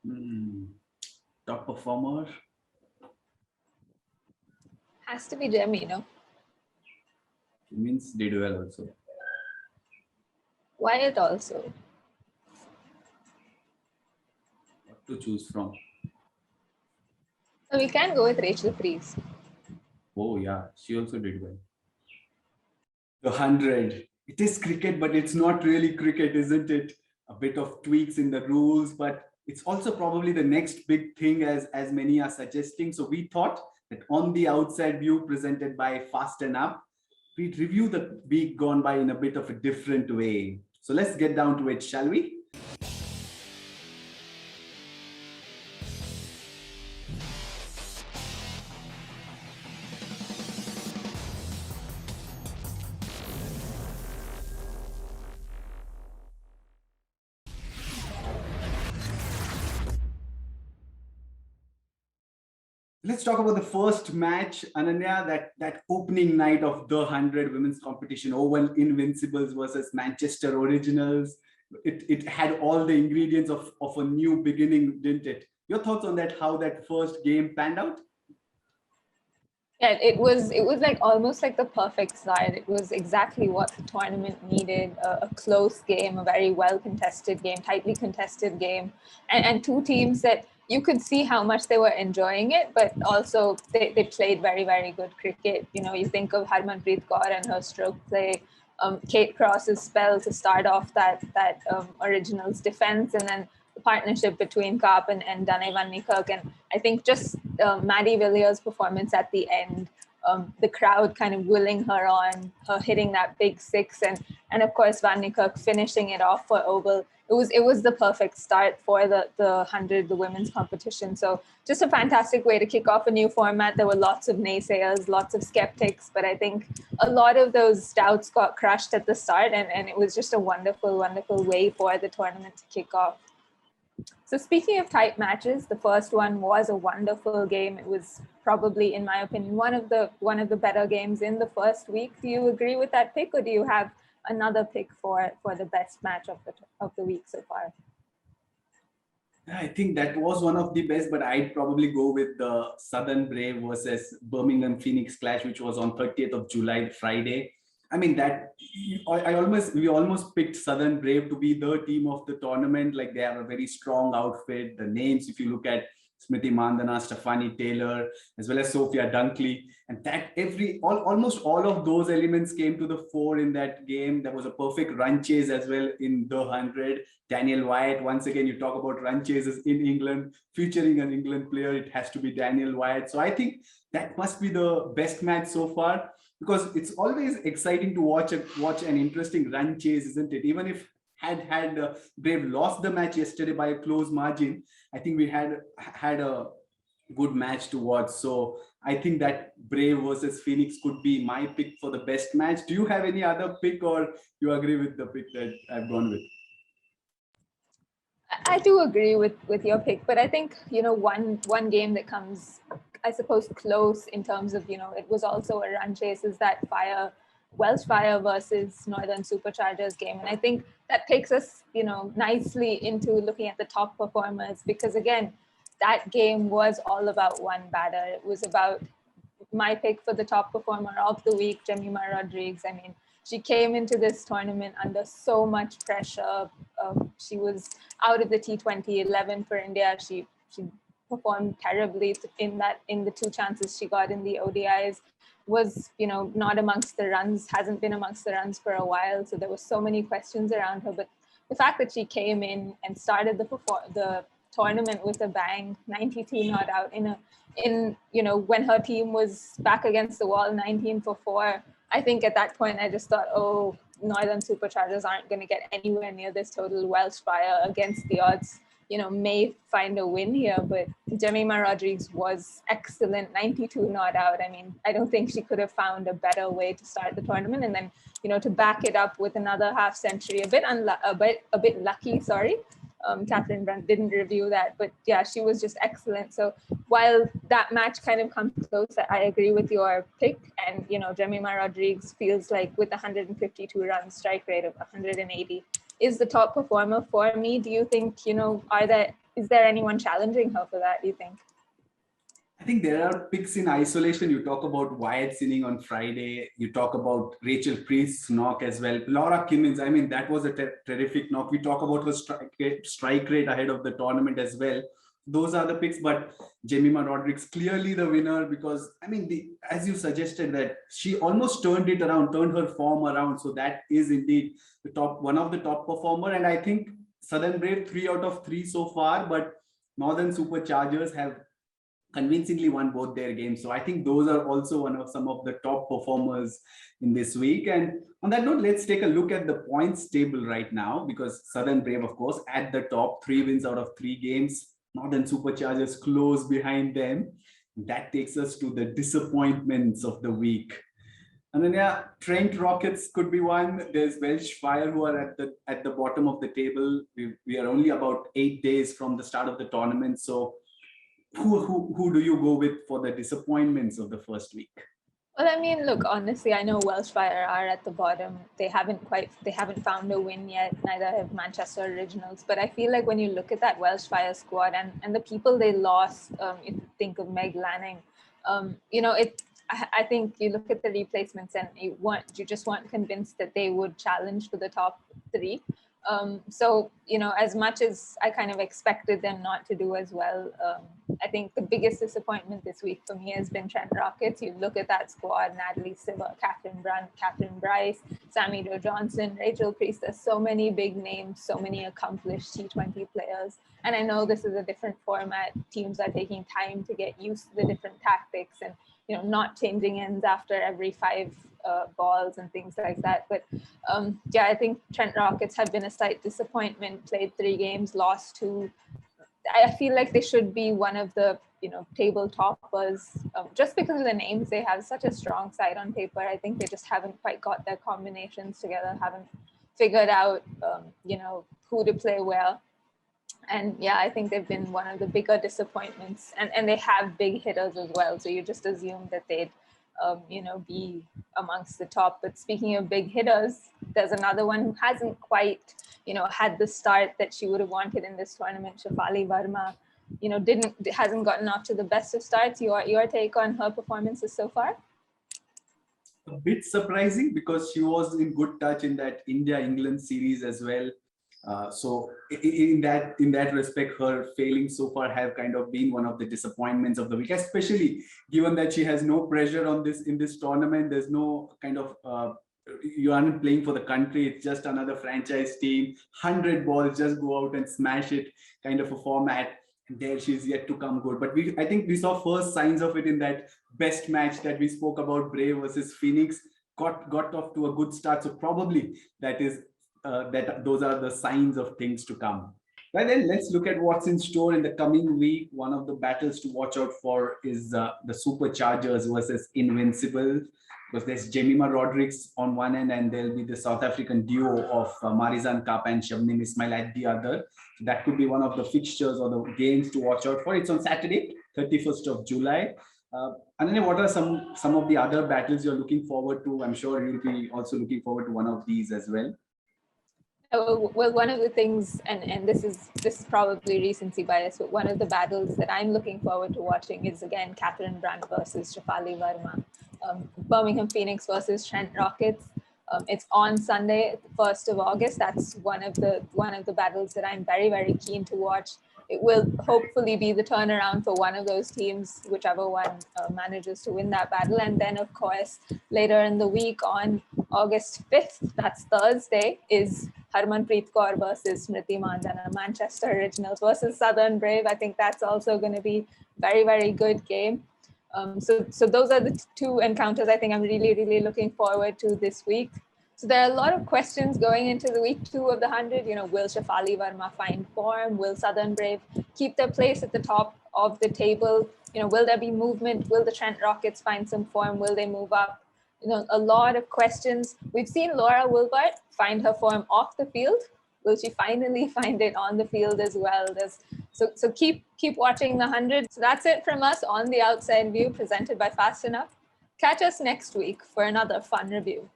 Hmm. Top performer? Has to be Jemmy, no? It means did well also. Wyatt also. What to choose from? So we can go with Rachel Priest. Oh yeah, she also did well. The 100. It is cricket, but it's not really cricket, isn't it? A bit of tweaks in the rules, but it's also probably the next big thing as many are suggesting. So we thought that on the outside view presented by Fast and Up, we'd review the week gone by in a bit of a different way. So let's get down to it, shall we? Let's talk about the first match, Ananya, that opening night of the 100 women's competition, Oval Invincibles versus Manchester Originals. It had all the ingredients of a new beginning, didn't it? Your thoughts on that, how that first game panned out? Yeah, it was like almost like the perfect start. It was exactly what the tournament needed, a close game, a very well contested game, tightly contested game, and two teams that you could see how much they were enjoying it, but also they played very, very good cricket. You know, you think of Harmanpreet Kaur and her stroke play, Kate Cross's spell to start off that Originals defense, and then the partnership between Karp and Dane van Niekerk. And I think just Maddie Villiers' performance at the end, the crowd kind of willing her on, her hitting that big six, and of course Van Niekerk finishing it off for Oval. It was the perfect start for the 100, the women's competition. So just a fantastic way to kick off a new format. There were lots of naysayers, lots of skeptics, but I think a lot of those doubts got crushed at the start, and it was just a wonderful, wonderful way for the tournament to kick off. So speaking of tight matches, the first one was a wonderful game. It was probably, in my opinion, one of the better games in the first week. Do you agree with that pick, or do you have another pick for the best match of the week so far? I think that was one of the best, but I'd probably go with the Southern Brave versus Birmingham Phoenix clash, which was on 30th of July, Friday. I mean that we almost picked Southern Brave to be the team of the tournament. Like they have a very strong outfit. The names, if you look at Smriti Mandhana, Stefani Taylor, as well as Sophia Dunkley, and that almost all of those elements came to the fore in that game. There was a perfect run chase as well in the 100. Daniel Wyatt, once again, you talk about run chases in England, featuring an England player, it has to be Daniel Wyatt. So I think that must be the best match so far, because it's always exciting to watch an interesting run chase, isn't it? Even if had Brave lost the match yesterday by a close margin, I think we had a good match to watch. So I think that Brave versus Phoenix could be my pick for the best match. Do you have any other pick, or you agree with the pick that I've gone with? I do agree with your pick, but I think one game that comes, I suppose, close in terms of it was also a run chase is that Welsh Fire versus Northern Superchargers game, and I think that takes us nicely into looking at the top performers, because again, that game was all about one batter. It was about my pick for the top performer of the week, Jemimah Rodrigues. I mean, she came into this tournament under so much pressure. She was out of the T20 11 for India. She performed terribly in the two chances she got in the ODIs. Was not amongst the runs, hasn't been amongst the runs for a while. So there were so many questions around her. But the fact that she came in and started the tournament with a bang, 92 not out when her team was back against the wall, 19 for 4. I think at that point I just thought, oh, Northern Superchargers aren't going to get anywhere near this total. Welsh Fire against the odds, may find a win here. But Jemimah Rodrigues was excellent, 92 not out. I mean, I don't think she could have found a better way to start the tournament. And then, to back it up with another half century, a bit lucky, sorry. Katherine Brunt didn't review that, but yeah, she was just excellent. So while that match kind of comes close, I agree with your pick. And, Jemimah Rodrigues feels like with 152 runs, strike rate of 180, is the top performer for me. Do you think, are there is there anyone challenging her for that, do you think? I think there are picks in isolation. You talk about Wyatt Sinning on Friday. You talk about Rachel Priest's knock as well. Laura Kimmins, I mean, that was a terrific knock. We talk about her strike rate ahead of the tournament as well. Those are the picks, but Jemimah Rodrigues clearly the winner because, I mean, as you suggested that she almost turned it around, turned her form around. So that is indeed one of the top performer. And I think Southern Brave 3 out of 3 so far, but Northern Superchargers have convincingly won both their games. So I think those are also some of the top performers in this week. And on that note, let's take a look at the points table right now, because Southern Brave, of course, at the top, 3 wins out of 3 games. Northern Superchargers close behind them. That takes us to the disappointments of the week. Ananya, Trent Rockets could be one. There's Welsh Fire who are at the bottom of the table. We are only about 8 days from the start of the tournament. So who do you go with for the disappointments of the first week? Well, I mean, look, honestly, I know Welsh Fire are at the bottom. They haven't found a win yet. Neither have Manchester Originals. But I feel like when you look at that Welsh Fire squad and the people they lost, if you think of Meg Lanning, I think you look at the replacements and you just weren't convinced that they would challenge for the top 3. So, as much as I kind of expected them not to do as well, I think the biggest disappointment this week for me has been Trent Rockets. You look at that squad: Natalie Siva, Catherine Brunt, Catherine Bryce, Sammy Joe Johnson, Rachel Priest. There's so many big names, so many accomplished T20 players. And I know this is a different format. Teams are taking time to get used to the different tactics and, not changing ends after every 5 balls and things like that. But I think Trent Rockets have been a slight disappointment. Played 3 games, lost 2. I feel like they should be one of the table toppers just because of the names. They have such a strong side on paper. I think they just haven't quite got their combinations together, haven't figured out who to play well. And I think they've been one of the bigger disappointments, and they have big hitters as well, so you just assume that they'd be amongst the top. But speaking of big hitters, there's another one who hasn't quite had the start that she would have wanted in this tournament. Shafali Verma hasn't gotten off to the best of starts. Your take on her performances so far? A bit surprising because she was in good touch in that India-England series as well. So in that respect, her failings so far have kind of been one of the disappointments of the week, especially given that she has no pressure in this tournament. There's no kind of you aren't playing for the country. It's just another franchise team. 100 balls, just go out and smash it, kind of a format. And there she's yet to come good. But I think we saw first signs of it in that best match that we spoke about, Brave versus Phoenix. Got off to a good start. So probably those are the signs of things to come. Well, then let's look at what's in store in the coming week. One of the battles to watch out for is the Superchargers versus Invincible, because there's Jemimah Rodrigues on one end, and there'll be the South African duo of Marizan Kapa and Shabnim Ismail at the other. So that could be one of the fixtures or the games to watch out for. It's on Saturday, 31st of July. Ananya, what are some of the other battles you're looking forward to? I'm sure you'll be also looking forward to one of these as well. Well, one of the things, and this is probably recency bias, but one of the battles that I'm looking forward to watching is, again, Katherine Brunt versus Shafali Verma. Birmingham Phoenix versus Trent Rockets. It's on Sunday, 1st of August. That's one of the battles that I'm very, very keen to watch. It will hopefully be the turnaround for one of those teams, whichever one manages to win that battle. And then, of course, later in the week on August 5th, that's Thursday, is Harmanpreet Kaur versus Smriti Mandhana, Manchester Originals versus Southern Brave. I think that's also going to be very, very good game. So those are the 2 encounters I think I'm really, really looking forward to this week. So there are a lot of questions going into the week 2 of the 100. Will Shafali Verma find form? Will Southern Brave keep their place at the top of the table? Will there be movement? Will the Trent Rockets find some form? Will they move up? A lot of questions. We've seen Laura Wilbert find her form off the field. Will she finally find it on the field as well? So keep watching the 100. So that's it from us on The Outside View, presented by Fast Enough. Catch us next week for another fun review.